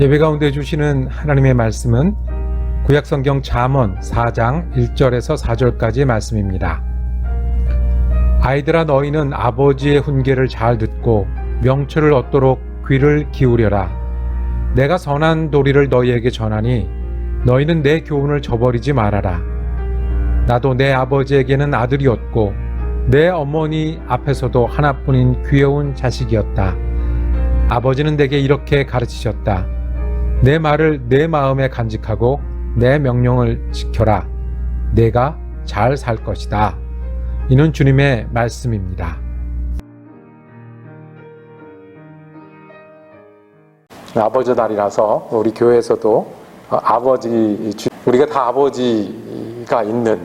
예배 가운데 주시는 하나님의 말씀은 구약성경 잠언 4장 1절에서 4절까지의 말씀입니다. 아이들아, 너희는 아버지의 훈계를 잘 듣고 명철을 얻도록 귀를 기울여라. 내가 선한 도리를 너희에게 전하니 너희는 내 교훈을 저버리지 말아라. 나도 내 아버지에게는 아들이었고 내 어머니 앞에서도 하나뿐인 귀여운 자식이었다. 아버지는 내게 이렇게 가르치셨다. 내 말을 내 마음에 간직하고 내 명령을 지켜라. 내가 잘 살 것이다. 이는 주님의 말씀입니다. 아버지 날이라서 우리 교회에서도 우리가 다 아버지가 있는,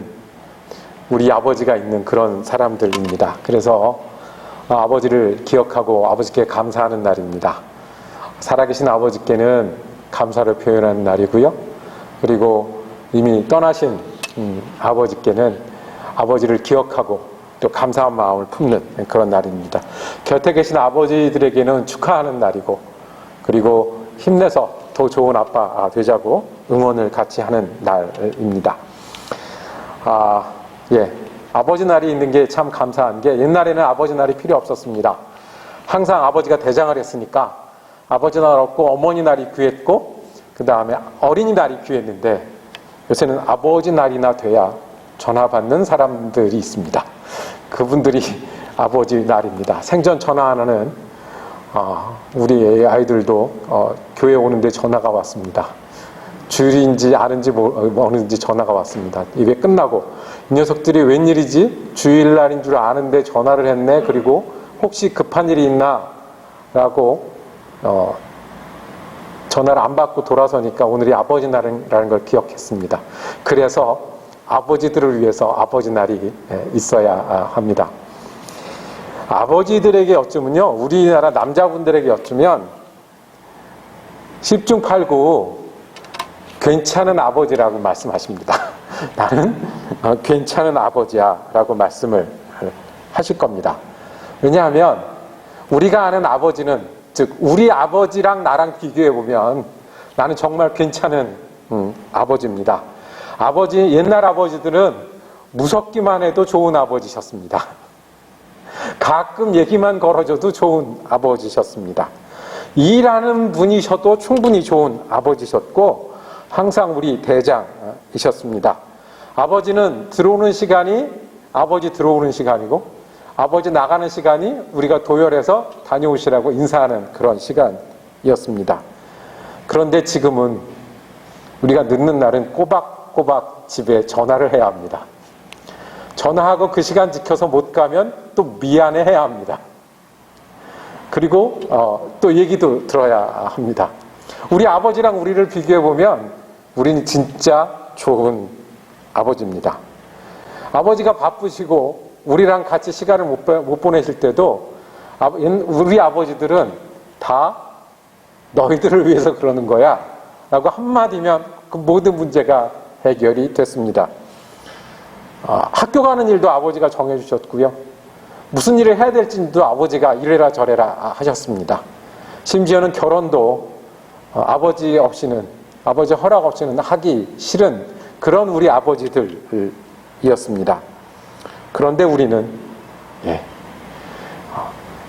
우리 아버지가 있는 그런 사람들입니다. 그래서 아버지를 기억하고 아버지께 감사하는 날입니다. 살아계신 아버지께는 감사를 표현하는 날이고요. 그리고 이미 떠나신 아버지께는 아버지를 기억하고 또 감사한 마음을 품는 그런 날입니다. 곁에 계신 아버지들에게는 축하하는 날이고, 그리고 힘내서 더 좋은 아빠 되자고 응원을 같이 하는 날입니다. 아버지 날이 있는 게 참 감사한 게, 옛날에는 아버지 날이 필요 없었습니다. 항상 아버지가 대장을 했으니까 아버지 날 없고 어머니 날이 귀했고, 그 다음에 어린이날이 귀했는데, 요새는 아버지 날이나 돼야 전화 받는 사람들이 있습니다. 그분들이 아버지 날입니다. 생전 전화하는 우리 아이들도 교회 오는데 전화가 왔습니다. 주일인지 아는지 모르는지 전화가 왔습니다. 이게 끝나고 이 녀석들이 웬일이지? 주일날인 줄 아는데 전화를 했네. 그리고 혹시 급한 일이 있나? 라고 전화를 안 받고 돌아서니까 오늘이 아버지 날이라는 걸 기억했습니다. 그래서 아버지들을 위해서 아버지 날이 있어야 합니다. 아버지들에게 여쭈면요, 우리나라 남자분들에게 여쭈면 10중 8구 괜찮은 아버지라고 말씀하십니다. 나는 괜찮은 아버지야 라고 말씀을 하실 겁니다. 왜냐하면 우리가 아는 아버지는, 즉 우리 아버지랑 나랑 비교해보면 나는 정말 괜찮은 아버지입니다. 옛날 아버지들은 무섭기만 해도 좋은 아버지셨습니다. 가끔 얘기만 걸어줘도 좋은 아버지셨습니다. 일하는 분이셔도 충분히 좋은 아버지셨고, 항상 우리 대장이셨습니다. 아버지는 들어오는 시간이 아버지 들어오는 시간이고, 아버지 나가는 시간이 우리가 도열해서 다녀오시라고 인사하는 그런 시간이었습니다. 그런데 지금은 우리가 늦는 날은 꼬박꼬박 집에 전화를 해야 합니다. 전화하고 그 시간 지켜서 못 가면 또 미안해 해야 합니다. 그리고 또 얘기도 들어야 합니다. 우리 아버지랑 우리를 비교해보면 우리는 진짜 좋은 아버지입니다. 아버지가 바쁘시고 우리랑 같이 시간을 못 보내실 때도 우리 아버지들은 다 너희들을 위해서 그러는 거야 라고 한마디면 그 모든 문제가 해결이 됐습니다. 학교 가는 일도 아버지가 정해주셨고요. 무슨 일을 해야 될지도 아버지가 이래라 저래라 하셨습니다. 심지어는 결혼도 아버지 허락 없이는 하기 싫은 그런 우리 아버지들이었습니다. 그런데 우리는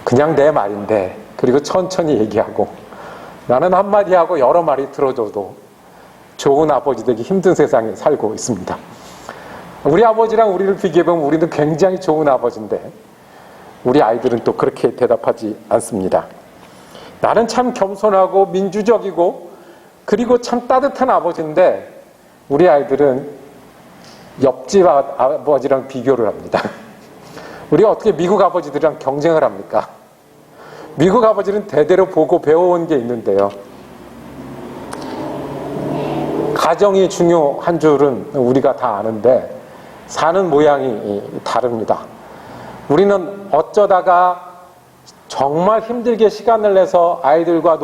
그냥 내 말인데, 그리고 천천히 얘기하고 나는 한마디 하고 여러 마디 들어줘도 좋은 아버지 되기 힘든 세상에 살고 있습니다. 우리 아버지랑 우리를 비교해보면 우리는 굉장히 좋은 아버지인데 우리 아이들은 또 그렇게 대답하지 않습니다. 나는 참 겸손하고 민주적이고 그리고 참 따뜻한 아버지인데 우리 아이들은 옆집 아버지랑 비교를 합니다. 우리가 어떻게 미국 아버지들이랑 경쟁을 합니까? 미국 아버지는 대대로 보고 배워온 게 있는데요. 가정이 중요한 줄은 우리가 다 아는데 사는 모양이 다릅니다. 우리는 어쩌다가 정말 힘들게 시간을 내서 아이들과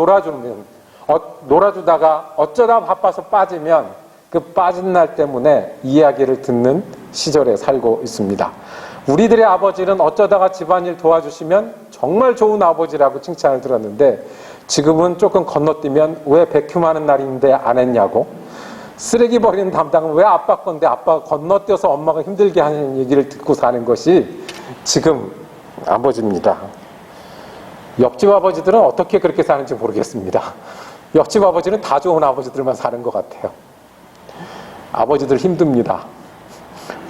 놀아주다가 어쩌다 바빠서 빠지면 그 빠진 날 때문에 이야기를 듣는 시절에 살고 있습니다. 우리들의 아버지는 어쩌다가 집안일 도와주시면 정말 좋은 아버지라고 칭찬을 들었는데 지금은 조금 건너뛰면 왜 백휴하는 날인데 안 했냐고, 쓰레기 버리는 담당은 왜 아빠 건데 아빠가 건너뛰어서 엄마가 힘들게 하는 얘기를 듣고 사는 것이 지금 아버지입니다. 옆집 아버지들은 어떻게 그렇게 사는지 모르겠습니다. 옆집 아버지는 다 좋은 아버지들만 사는 것 같아요. 아버지들 힘듭니다.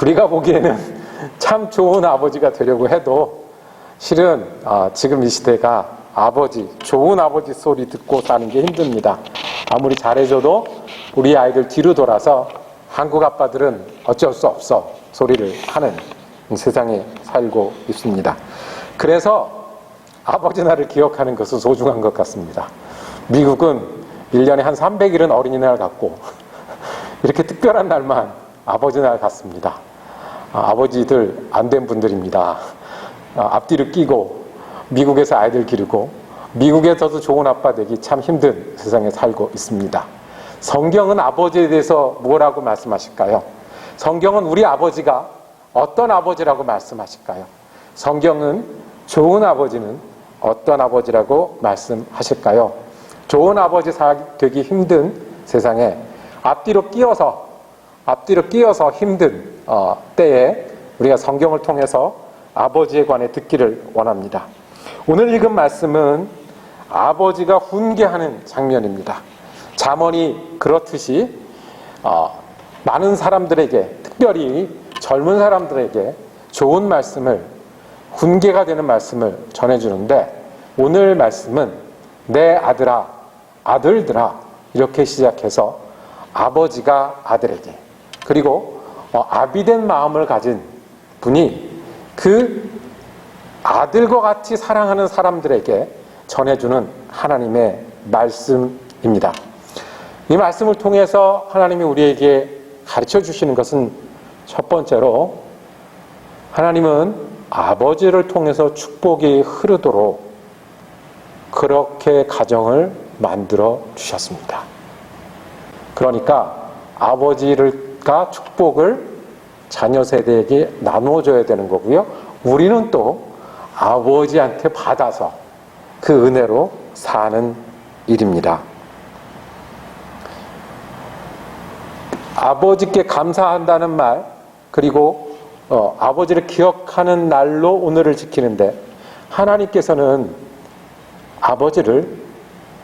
우리가 보기에는 참 좋은 아버지가 되려고 해도 실은 지금 이 시대가 아버지, 좋은 아버지 소리 듣고 사는 게 힘듭니다. 아무리 잘해줘도 우리 아이들 뒤로 돌아서 한국 아빠들은 어쩔 수 없어 소리를 하는 세상에 살고 있습니다. 그래서 아버지 날을 기억하는 것은 소중한 것 같습니다. 미국은 1년에 한 300일은 어린이날 같고 이렇게 특별한 날만 아버지 날 같습니다. 아버지들 안 된 분들입니다. 앞뒤를 끼고 미국에서 아이들 기르고 미국에서도 좋은 아빠 되기 참 힘든 세상에 살고 있습니다. 성경은 아버지에 대해서 뭐라고 말씀하실까요? 성경은 우리 아버지가 어떤 아버지라고 말씀하실까요? 성경은 좋은 아버지는 어떤 아버지라고 말씀하실까요? 좋은 아버지 되기 힘든 세상에 앞뒤로 끼어서 힘든 때에 우리가 성경을 통해서 아버지에 관해 듣기를 원합니다. 오늘 읽은 말씀은 아버지가 훈계하는 장면입니다. 잠언이 그렇듯이 많은 사람들에게, 특별히 젊은 사람들에게 좋은 말씀을, 훈계가 되는 말씀을 전해주는데, 오늘 말씀은 내 아들아, 아들들아 이렇게 시작해서 아버지가 아들에게, 그리고 아비된 마음을 가진 분이 그 아들과 같이 사랑하는 사람들에게 전해주는 하나님의 말씀입니다. 이 말씀을 통해서 하나님이 우리에게 가르쳐 주시는 것은 첫 번째로, 하나님은 아버지를 통해서 축복이 흐르도록 그렇게 가정을 만들어 주셨습니다. 그러니까 아버지가 축복을 자녀 세대에게 나눠줘야 되는 거고요. 우리는 또 아버지한테 받아서 그 은혜로 사는 일입니다. 아버지께 감사한다는 말, 그리고 아버지를 기억하는 날로 오늘을 지키는데, 하나님께서는 아버지를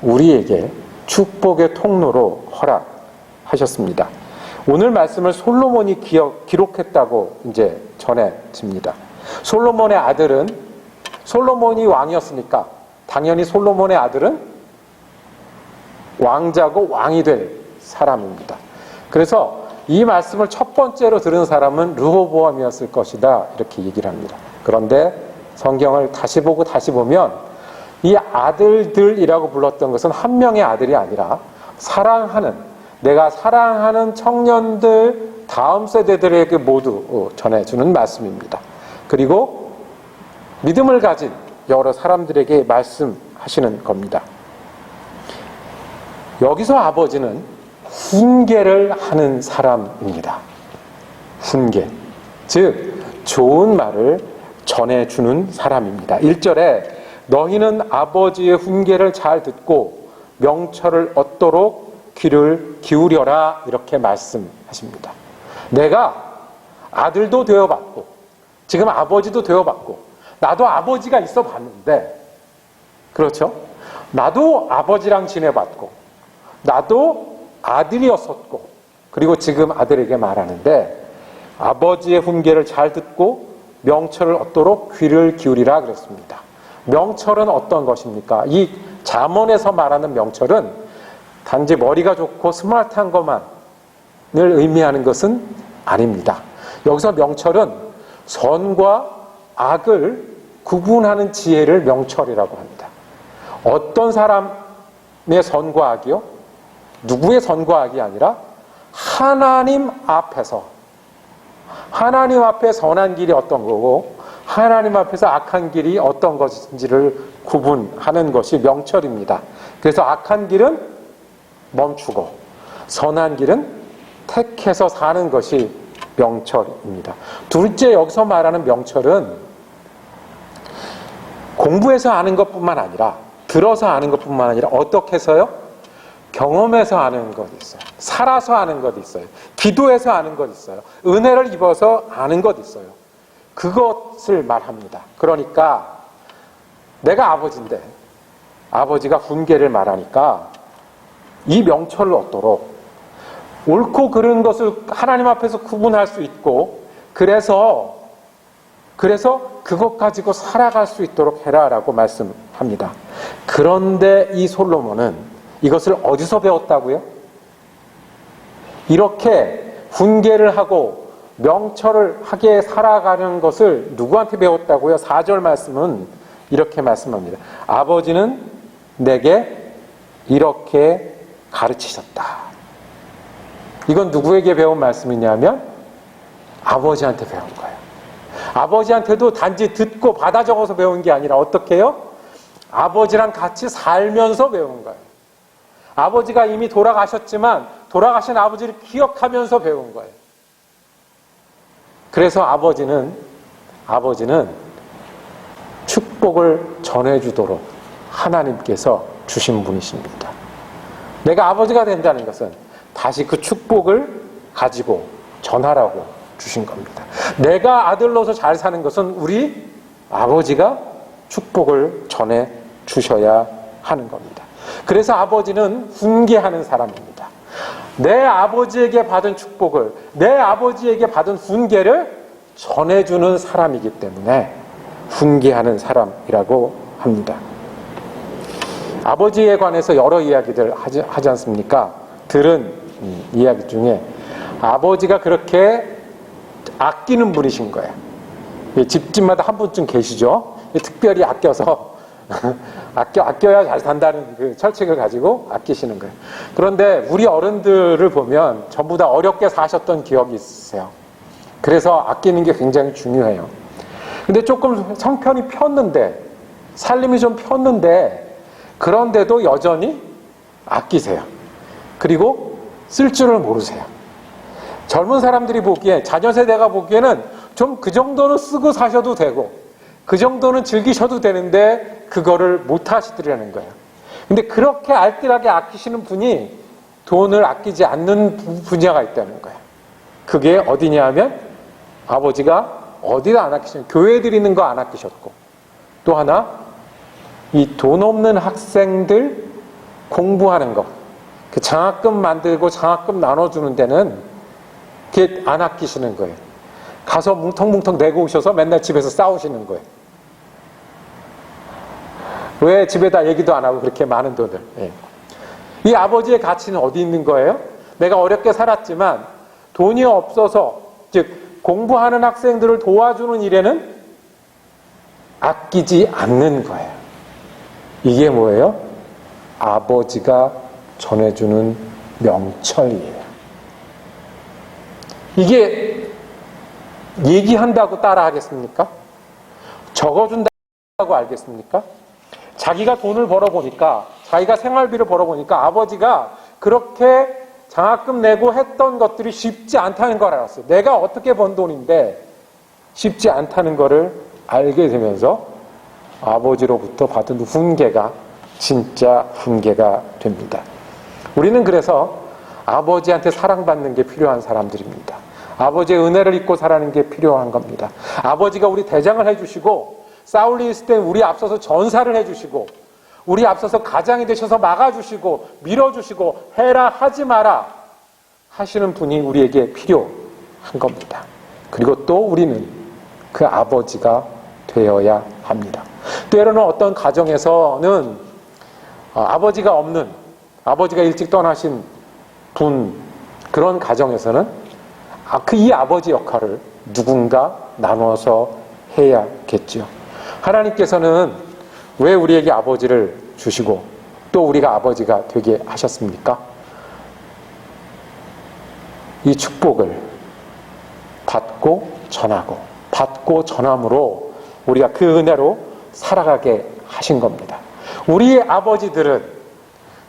우리에게 축복의 통로로 허락하셨습니다. 오늘 말씀을 솔로몬이 기록했다고 이제 전해집니다. 솔로몬의 아들은, 솔로몬이 왕이었으니까 당연히 솔로몬의 아들은 왕자고 왕이 될 사람입니다. 그래서 이 말씀을 첫 번째로 들은 사람은 르호보암이었을 것이다, 이렇게 얘기를 합니다. 그런데 성경을 다시 보고 다시 보면 이 아들들이라고 불렀던 것은 한 명의 아들이 아니라 내가 사랑하는 청년들, 다음 세대들에게 모두 전해주는 말씀입니다. 그리고 믿음을 가진 여러 사람들에게 말씀하시는 겁니다. 여기서 아버지는 훈계를 하는 사람입니다. 훈계, 즉 좋은 말을 전해주는 사람입니다. 1절에 너희는 아버지의 훈계를 잘 듣고 명철을 얻도록 귀를 기울여라, 이렇게 말씀하십니다. 내가 아들도 되어봤고 지금 아버지도 되어봤고, 나도 아버지가 있어 봤는데, 그렇죠? 나도 아버지랑 지내봤고 나도 아들이었었고, 그리고 지금 아들에게 말하는데, 아버지의 훈계를 잘 듣고 명철을 얻도록 귀를 기울이라 그랬습니다. 명철은 어떤 것입니까? 이 잠언에서 말하는 명철은 단지 머리가 좋고 스마트한 것만을 의미하는 것은 아닙니다. 여기서 명철은 선과 악을 구분하는 지혜를 명철이라고 합니다. 어떤 사람의 선과 악이요? 누구의 선과 악이 아니라 하나님 앞에 선한 길이 어떤 거고 하나님 앞에서 악한 길이 어떤 것인지를 구분하는 것이 명철입니다. 그래서 악한 길은 멈추고 선한 길은 택해서 사는 것이 명철입니다. 둘째, 여기서 말하는 명철은 공부해서 아는 것뿐만 아니라 들어서 아는 것뿐만 아니라 어떻게 해서요? 경험해서 아는 것이 있어요. 살아서 아는 것이 있어요. 기도해서 아는 것이 있어요. 은혜를 입어서 아는 것이 있어요. 그것을 말합니다. 그러니까 내가 아버지인데 아버지가 훈계를 말하니까 이 명철을 얻도록 옳고 그른 것을 하나님 앞에서 구분할 수 있고 그래서 그것 가지고 살아갈 수 있도록 해라라고 말씀합니다. 그런데 이 솔로몬은 이것을 어디서 배웠다고요? 이렇게 훈계를 하고 명철을 하게 살아가는 것을 누구한테 배웠다고요? 4절 말씀은 이렇게 말씀합니다. 아버지는 내게 이렇게 가르치셨다. 이건 누구에게 배운 말씀이냐면 아버지한테 배운 거예요. 아버지한테도 단지 듣고 받아 적어서 배운 게 아니라 어떻게 해요? 아버지랑 같이 살면서 배운 거예요. 아버지가 이미 돌아가셨지만 돌아가신 아버지를 기억하면서 배운 거예요. 그래서 아버지는 축복을 전해주도록 하나님께서 주신 분이십니다. 내가 아버지가 된다는 것은 다시 그 축복을 가지고 전하라고 주신 겁니다. 내가 아들로서 잘 사는 것은 우리 아버지가 축복을 전해 주셔야 하는 겁니다. 그래서 아버지는 훈계하는 사람입니다. 내 아버지에게 받은 축복을, 내 아버지에게 받은 훈계를 전해주는 사람이기 때문에 훈계하는 사람이라고 합니다. 아버지에 관해서 여러 이야기들 하지 않습니까? 들은 이야기 중에 아버지가 그렇게 아끼는 분이신 거예요. 집집마다 한 분쯤 계시죠? 특별히 아껴서 아껴야 잘 산다는 그 철칙을 가지고 아끼시는 거예요. 그런데 우리 어른들을 보면 전부 다 어렵게 사셨던 기억이 있으세요. 그래서 아끼는 게 굉장히 중요해요. 근데 조금 성편이 폈는데, 살림이 좀 폈는데, 그런데도 여전히 아끼세요. 그리고 쓸 줄을 모르세요. 젊은 사람들이 보기에, 자녀 세대가 보기에는 좀 그 정도는 쓰고 사셔도 되고, 그 정도는 즐기셔도 되는데, 그거를 못 하시더라는 거예요. 근데 그렇게 알뜰하게 아끼시는 분이 돈을 아끼지 않는 분야가 있다는 거예요. 그게 어디냐 하면, 아버지가 어디다 안 아끼시는, 교회 드리는 거 안 아끼셨고, 또 하나, 이 돈 없는 학생들 공부하는 거, 그 장학금 만들고 장학금 나눠주는 데는 그게 안 아끼시는 거예요. 가서 뭉텅뭉텅 내고 오셔서 맨날 집에서 싸우시는 거예요. 왜 집에다 얘기도 안 하고 그렇게 많은 돈을. 예. 이 아버지의 가치는 어디 있는 거예요? 내가 어렵게 살았지만 돈이 없어서, 즉 공부하는 학생들을 도와주는 일에는 아끼지 않는 거예요. 이게 뭐예요? 아버지가 전해주는 명철이에요. 이게 얘기한다고 따라하겠습니까? 적어준다고 알겠습니까? 자기가 돈을 벌어보니까, 자기가 생활비를 벌어보니까 아버지가 그렇게 장학금 내고 했던 것들이 쉽지 않다는 걸 알았어요. 내가 어떻게 번 돈인데 쉽지 않다는 거를 알게 되면서 아버지로부터 받은 훈계가 진짜 훈계가 됩니다. 우리는 그래서 아버지한테 사랑받는 게 필요한 사람들입니다. 아버지의 은혜를 입고 살아가는 게 필요한 겁니다. 아버지가 우리 대장을 해주시고, 싸울 일 있을 때 우리 앞서서 전사를 해주시고, 우리 앞서서 가장이 되셔서 막아주시고, 밀어주시고, 해라 하지 마라 하시는 분이 우리에게 필요한 겁니다. 그리고 또 우리는 그 아버지가 되어야 합니다. 때로는 어떤 가정에서는 아버지가 없는, 아버지가 일찍 떠나신 분, 그런 가정에서는 이 아버지 역할을 누군가 나눠서 해야겠죠. 하나님께서는 왜 우리에게 아버지를 주시고 또 우리가 아버지가 되게 하셨습니까? 이 축복을 받고 전하고, 받고 전함으로 우리가 그 은혜로 살아가게 하신 겁니다. 우리의 아버지들은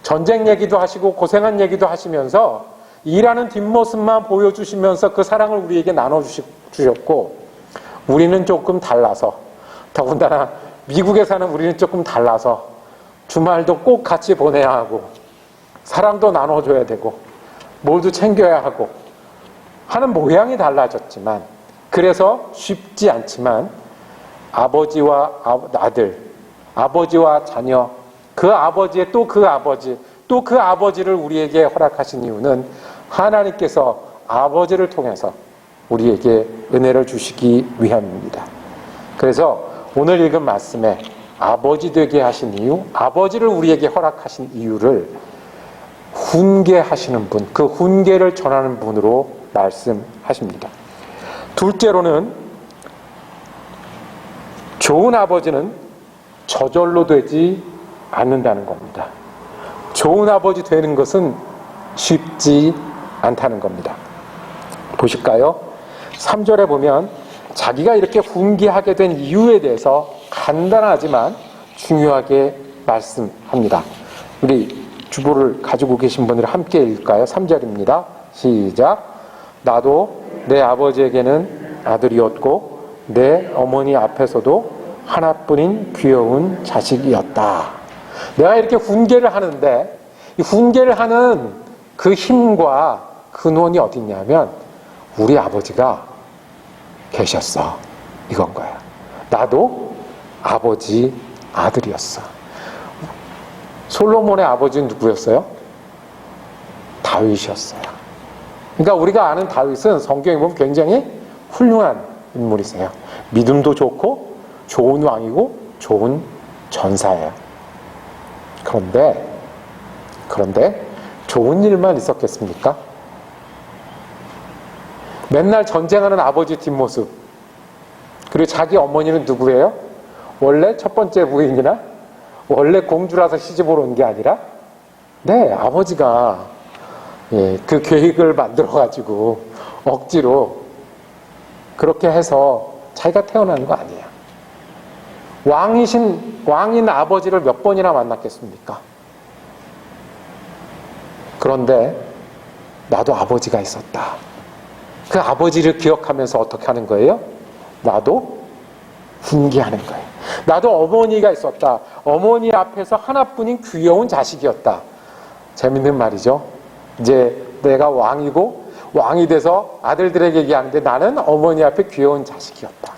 전쟁 얘기도 하시고 고생한 얘기도 하시면서 일하는 뒷모습만 보여주시면서 그 사랑을 우리에게 나눠주셨고, 우리는 조금 달라서, 더군다나 미국에 사는 우리는 조금 달라서 주말도 꼭 같이 보내야 하고 사랑도 나눠줘야 되고 뭘도 챙겨야 하고 하는 모양이 달라졌지만, 그래서 쉽지 않지만 아버지와 아들, 아버지와 자녀, 그 아버지의 또 그 아버지, 또 그 아버지를 우리에게 허락하신 이유는 하나님께서 아버지를 통해서 우리에게 은혜를 주시기 위함입니다. 그래서 오늘 읽은 말씀에 아버지 되게 하신 이유, 아버지를 우리에게 허락하신 이유를 훈계하시는 분, 그 훈계를 전하는 분으로 말씀하십니다. 둘째로는 좋은 아버지는 저절로 되지 않는다는 겁니다. 좋은 아버지 되는 것은 쉽지 않다는 겁니다. 보실까요? 3절에 보면 자기가 이렇게 훈계하게 된 이유에 대해서 간단하지만 중요하게 말씀합니다. 우리 주보를 가지고 계신 분들 함께 읽을까요? 3절입니다. 시작. 나도 내 아버지에게는 아들이었고 내 어머니 앞에서도 하나뿐인 귀여운 자식이었다. 내가 이렇게 훈계를 하는데 이 훈계를 하는 그 힘과 근원이 어디 있냐면 우리 아버지가 계셨어. 이건 거야. 나도 아버지 아들이었어. 솔로몬의 아버지는 누구였어요? 다윗이었어요. 그러니까 우리가 아는 다윗은 성경에 보면 굉장히 훌륭한 인물이세요. 믿음도 좋고 좋은 왕이고 좋은 전사예요. 그런데 좋은 일만 있었겠습니까? 맨날 전쟁하는 아버지 뒷모습, 그리고 자기 어머니는 누구예요? 원래 첫 번째 부인이나 원래 공주라서 시집으로 온 게 아니라 아버지가 그 계획을 만들어가지고 억지로 그렇게 해서 자기가 태어나는 거 아니에요. 왕인 아버지를 몇 번이나 만났겠습니까? 그런데 나도 아버지가 있었다. 그 아버지를 기억하면서 어떻게 하는 거예요? 나도 훈계하는 거예요. 나도 어머니가 있었다. 어머니 앞에서 하나뿐인 귀여운 자식이었다. 재밌는 말이죠. 이제 내가 왕이고 왕이 돼서 아들들에게 얘기하는데 나는 어머니 앞에 귀여운 자식이었다.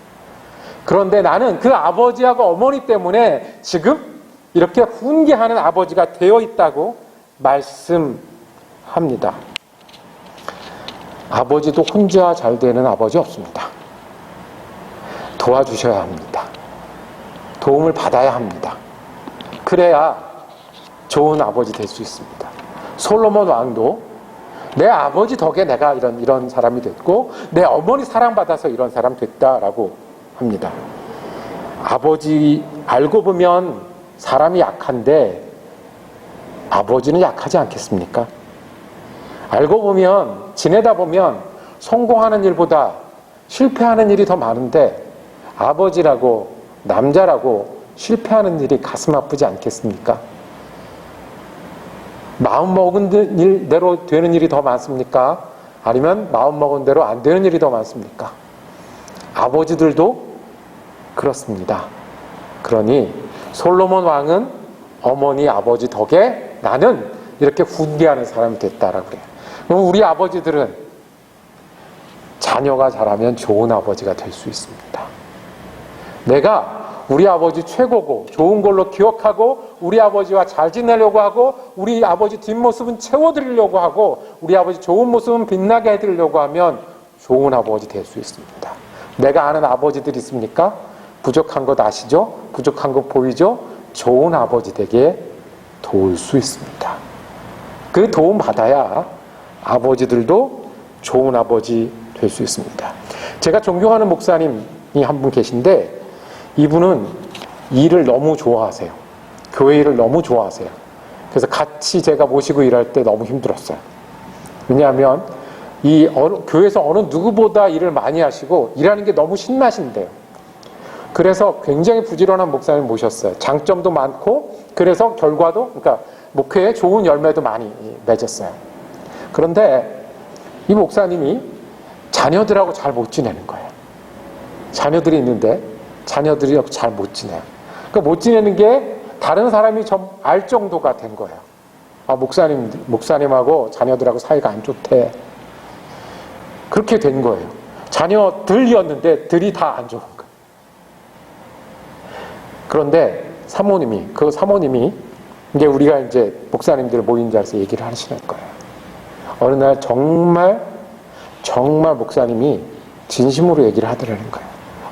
그런데 나는 그 아버지하고 어머니 때문에 지금 이렇게 훈계하는 아버지가 되어 있다고 말씀합니다. 아버지도 혼자 잘 되는 아버지 없습니다. 도와주셔야 합니다. 도움을 받아야 합니다. 그래야 좋은 아버지 될 수 있습니다. 솔로몬 왕도 내 아버지 덕에 내가 이런 사람이 됐고 내 어머니 사랑받아서 이런 사람 됐다라고 합니다. 아버지 알고 보면 사람이 약한데 아버지는 약하지 않겠습니까? 알고 보면 지내다 보면 성공하는 일보다 실패하는 일이 더 많은데 아버지라고 남자라고 실패하는 일이 가슴 아프지 않겠습니까? 마음 먹은 대로 되는 일이 더 많습니까? 아니면 마음 먹은 대로 안 되는 일이 더 많습니까? 아버지들도 그렇습니다. 그러니 솔로몬 왕은 어머니 아버지 덕에 나는 이렇게 훈계하는 사람이 됐다라고 그래요. 그럼 우리 아버지들은 자녀가 자라면 좋은 아버지가 될 수 있습니다. 내가 우리 아버지 최고고 좋은 걸로 기억하고 우리 아버지와 잘 지내려고 하고 우리 아버지 뒷모습은 채워드리려고 하고 우리 아버지 좋은 모습은 빛나게 해드리려고 하면 좋은 아버지 될 수 있습니다. 내가 아는 아버지들 있습니까? 부족한 것 아시죠? 부족한 것 보이죠? 좋은 아버지 되게 도울 수 있습니다. 그 도움 받아야 아버지들도 좋은 아버지 될 수 있습니다. 제가 존경하는 목사님이 한 분 계신데 이분은 일을 너무 좋아하세요. 교회 일을 너무 좋아하세요. 그래서 같이 제가 모시고 일할 때 너무 힘들었어요. 왜냐하면 교회에서 어느 누구보다 일을 많이 하시고 일하는 게 너무 신나신대요. 그래서 굉장히 부지런한 목사님 모셨어요. 장점도 많고 그래서 결과도 그러니까 목회에 좋은 열매도 많이 맺었어요. 그런데 이 목사님이 자녀들하고 잘 못 지내는 거예요. 자녀들이 있는데 자녀들이 잘 못 지내요. 그러니까 못 지내는 게 다른 사람이 좀 알 정도가 된 거예요. 아, 목사님하고 자녀들하고 사이가 안 좋대. 그렇게 된 거예요. 자녀들이었는데 들이 다 안 좋은 거예요. 그런데 그 사모님이 이제 우리가 이제 목사님들 모인 자리에서 얘기를 하시는 거예요. 어느 날 정말 목사님이 진심으로 얘기를 하더라는 거예요.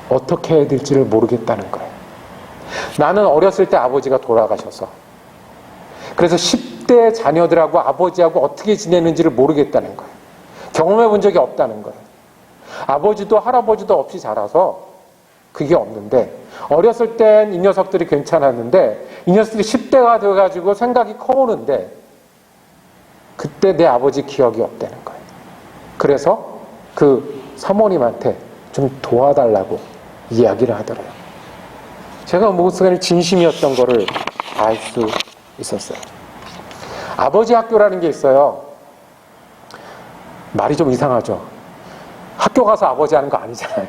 어떻게 해야 될지를 모르겠다는 거예요. 나는 어렸을 때 아버지가 돌아가셔서 그래서 10대 자녀들하고 아버지하고 어떻게 지내는지를 모르겠다는 거예요. 경험해 본 적이 없다는 거예요. 아버지도 할아버지도 없이 자라서 그게 없는데 어렸을 땐 이 녀석들이 괜찮았는데 이 녀석들이 10대가 돼가지고 생각이 커오는데 그때 내 아버지 기억이 없다는 거예요. 그래서 그 사모님한테 좀 도와달라고 이야기를 하더래요. 제가 목사님 진심이었던 거를 알 수 있었어요. 아버지 학교라는 게 있어요. 말이 좀 이상하죠. 학교 가서 아버지 하는 거 아니잖아요.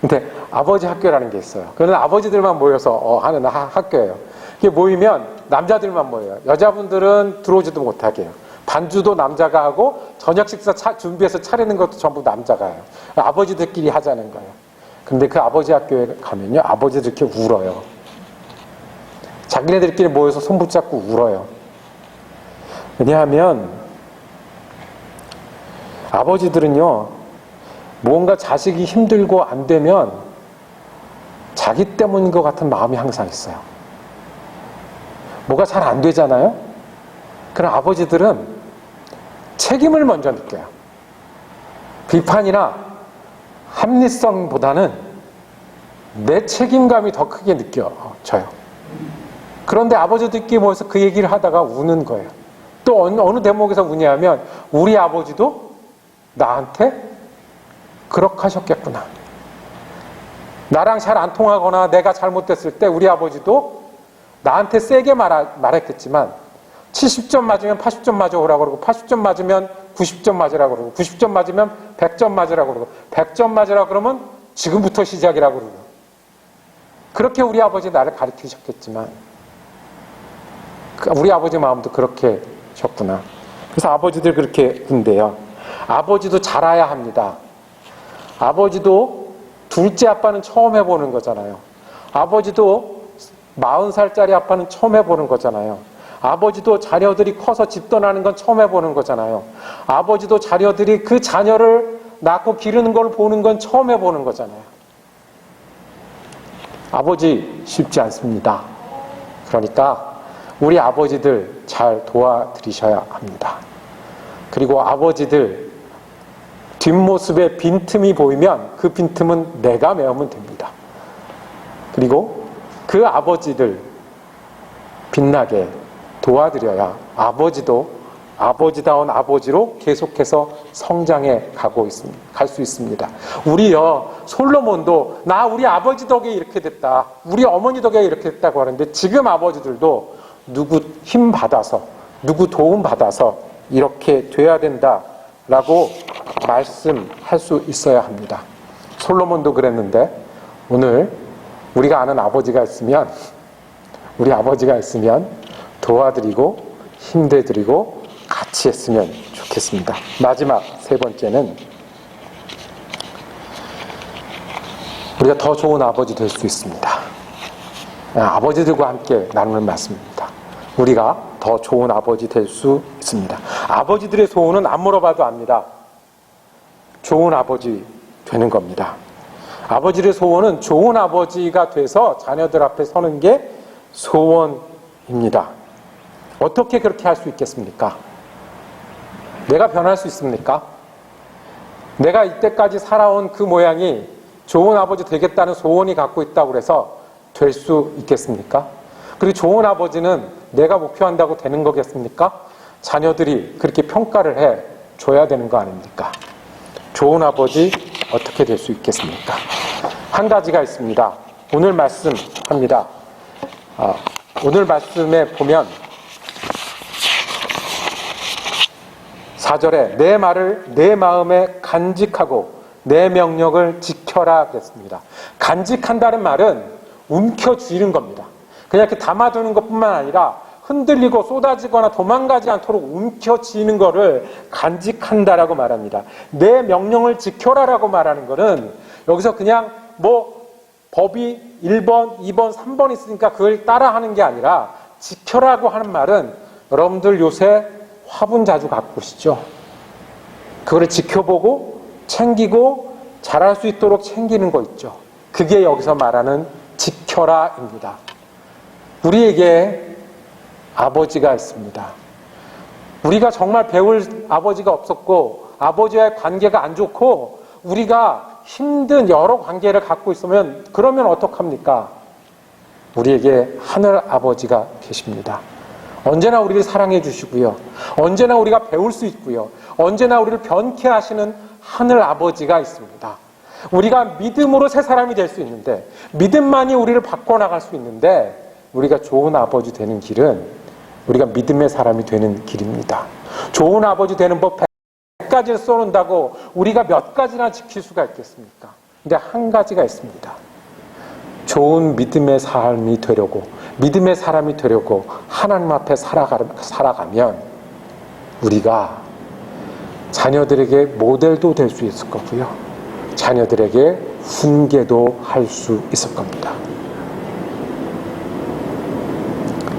근데 아버지 학교라는 게 있어요. 그건 아버지들만 모여서 하는 학교예요. 이게 모이면 남자들만 모여요. 여자분들은 들어오지도 못하게 해요. 반주도 남자가 하고 저녁 식사 준비해서 차리는 것도 전부 남자가 해요. 아버지들끼리 하자는 거예요. 근데 그 아버지 학교에 가면요, 아버지들 이렇게 울어요. 자기네들끼리 모여서 손 붙잡고 울어요. 왜냐하면 아버지들은요, 뭔가 자식이 힘들고 안 되면 자기 때문인 것 같은 마음이 항상 있어요. 뭐가 잘 안 되잖아요? 그럼 아버지들은 책임을 먼저 느껴요. 비판이나 합리성보다는 내 책임감이 더 크게 느껴져요. 그런데 아버지들끼리 모여서 그 얘기를 하다가 우는 거예요. 또 어느 대목에서 우냐면 우리 아버지도 나한테 그렇게 하셨겠구나. 나랑 잘 안 통하거나 내가 잘못됐을 때 우리 아버지도 나한테 세게 말했겠지만 70점 맞으면 80점 맞아오라고 그러고 80점 맞으면 90점 맞으라고 그러고 90점 맞으면 100점 맞으라고 그러고 100점 맞으라고 그러면 지금부터 시작이라고 그러고 그렇게 우리 아버지 나를 가르치셨겠지만 우리 아버지 마음도 그렇게 셨구나. 그래서 아버지들 그렇게 군대요. 아버지도 잘해야 합니다. 아버지도 둘째 아빠는 처음 해보는 거잖아요. 아버지도 40살짜리 아빠는 처음 해보는 거잖아요. 아버지도 자녀들이 커서 집 떠나는 건 처음 해보는 거잖아요. 아버지도 자녀들이 그 자녀를 낳고 기르는 걸 보는 건 처음 해보는 거잖아요. 아버지 쉽지 않습니다. 그러니까 우리 아버지들 잘 도와드리셔야 합니다. 그리고 아버지들 뒷모습에 빈틈이 보이면 그 빈틈은 내가 메우면 됩니다. 그리고 그 아버지들 빛나게 도와드려야 아버지도 아버지다운 아버지로 계속해서 성장해 갈 수 있습니다. 우리요, 솔로몬도 우리 아버지 덕에 이렇게 됐다. 우리 어머니 덕에 이렇게 됐다고 하는데 지금 아버지들도 누구 힘 받아서, 누구 도움 받아서 이렇게 돼야 된다라고 말씀할 수 있어야 합니다. 솔로몬도 그랬는데 오늘 우리가 아는 아버지가 있으면 우리 아버지가 있으면 도와드리고 힘내드리고 같이 했으면 좋겠습니다. 마지막 세 번째는 우리가 더 좋은 아버지 될 수 있습니다. 아버지들과 함께 나누는 말씀입니다. 우리가 더 좋은 아버지 될 수 있습니다. 아버지들의 소원은 안 물어봐도 압니다. 좋은 아버지 되는 겁니다. 아버지의 소원은 좋은 아버지가 돼서 자녀들 앞에 서는 게 소원입니다. 어떻게 그렇게 할 수 있겠습니까? 내가 변할 수 있습니까? 내가 이때까지 살아온 그 모양이 좋은 아버지 되겠다는 소원이 갖고 있다고 해서 될 수 있겠습니까? 그리고 좋은 아버지는 내가 목표한다고 되는 거겠습니까? 자녀들이 그렇게 평가를 해 줘야 되는 거 아닙니까? 좋은 아버지 어떻게 될 수 있겠습니까? 한 가지가 있습니다. 오늘 말씀합니다. 오늘 말씀에 보면 4절에 내 말을 내 마음에 간직하고 내 명령을 지켜라 그랬습니다. 간직한다는 말은 움켜쥐는 겁니다. 그냥 이렇게 담아두는 것뿐만 아니라 흔들리고 쏟아지거나 도망가지 않도록 움켜쥐는 것을 간직한다라고 말합니다. 내 명령을 지켜라라고 말하는 것은 여기서 그냥 뭐 법이 1번, 2번, 3번 있으니까 그걸 따라하는 게 아니라 지켜라고 하는 말은 여러분들 요새 화분 자주 가꾸시죠? 그거를 지켜보고 챙기고 잘할 수 있도록 챙기는 거 있죠. 그게 여기서 말하는 지켜라입니다. 우리에게 아버지가 있습니다. 우리가 정말 배울 아버지가 없었고 아버지와의 관계가 안 좋고 우리가 힘든 여러 관계를 갖고 있으면 그러면 어떡합니까? 우리에게 하늘 아버지가 계십니다. 언제나 우리를 사랑해 주시고요. 언제나 우리가 배울 수 있고요. 언제나 우리를 변케 하시는 하늘 아버지가 있습니다. 우리가 믿음으로 새 사람이 될 수 있는데 믿음만이 우리를 바꿔나갈 수 있는데 우리가 좋은 아버지 되는 길은 우리가 믿음의 사람이 되는 길입니다. 좋은 아버지 되는 법 100가지를 써놓는다고 우리가 몇 가지나 지킬 수가 있겠습니까? 근데 한 가지가 있습니다. 좋은 믿음의 삶이 되려고 믿음의 사람이 되려고 하나님 앞에 살아가면 우리가 자녀들에게 모델도 될 수 있을 거고요. 자녀들에게 훈계도 할 수 있을 겁니다.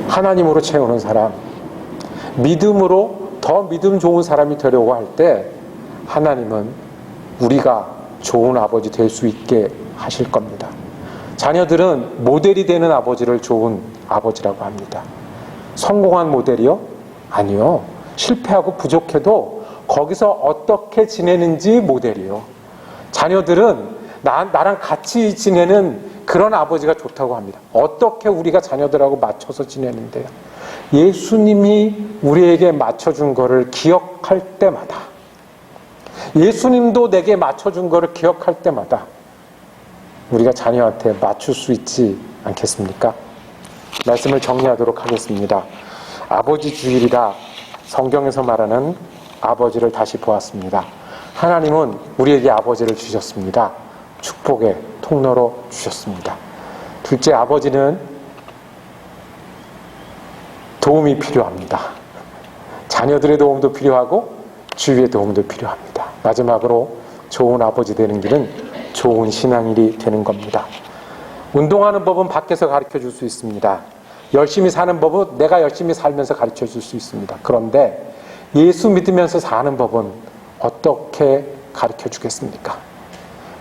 하나님으로 채우는 사람, 믿음으로 더 믿음 좋은 사람이 되려고 할 때 하나님은 우리가 좋은 아버지 될 수 있게 하실 겁니다. 자녀들은 모델이 되는 아버지를 좋은 아버지라고 합니다. 성공한 모델이요? 아니요. 실패하고 부족해도 거기서 어떻게 지내는지 모델이요. 자녀들은 나랑 같이 지내는 그런 아버지가 좋다고 합니다. 어떻게 우리가 자녀들하고 맞춰서 지내는데요. 예수님이 우리에게 맞춰준 거를 기억할 때마다 예수님도 내게 맞춰준 거를 기억할 때마다 우리가 자녀한테 맞출 수 있지 않겠습니까? 말씀을 정리하도록 하겠습니다. 아버지 주일이라 성경에서 말하는 아버지를 다시 보았습니다. 하나님은 우리에게 아버지를 주셨습니다. 축복의 통로로 주셨습니다. 둘째, 아버지는 도움이 필요합니다. 자녀들의 도움도 필요하고 주위의 도움도 필요합니다. 마지막으로 좋은 아버지 되는 길은 좋은 신앙인이 되는 겁니다. 운동하는 법은 밖에서 가르쳐 줄 수 있습니다. 열심히 사는 법은 내가 열심히 살면서 가르쳐 줄 수 있습니다. 그런데 예수 믿으면서 사는 법은 어떻게 가르쳐 주겠습니까?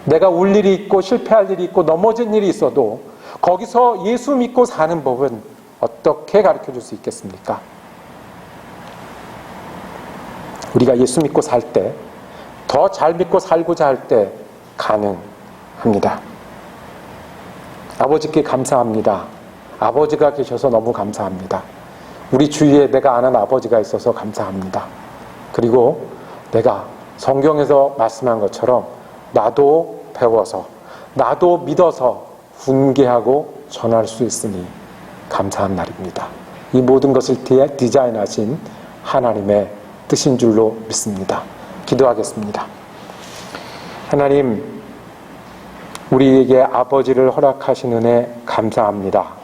내가 울 일이 있고 실패할 일이 있고 넘어진 일이 있어도 거기서 예수 믿고 사는 법은 어떻게 가르쳐 줄 수 있겠습니까? 우리가 예수 믿고 살 때, 더 잘 믿고 살고자 할 때 가능합니다. 아버지께 감사합니다. 아버지가 계셔서 너무 감사합니다. 우리 주위에 내가 아는 아버지가 있어서 감사합니다. 그리고 내가 성경에서 말씀한 것처럼 나도 배워서 나도 믿어서 훈계하고 전할 수 있으니 감사한 날입니다. 이 모든 것을 디자인하신 하나님의 뜻인 줄로 믿습니다. 기도하겠습니다. 하나님, 우리에게 아버지를 허락하신 은혜 감사합니다.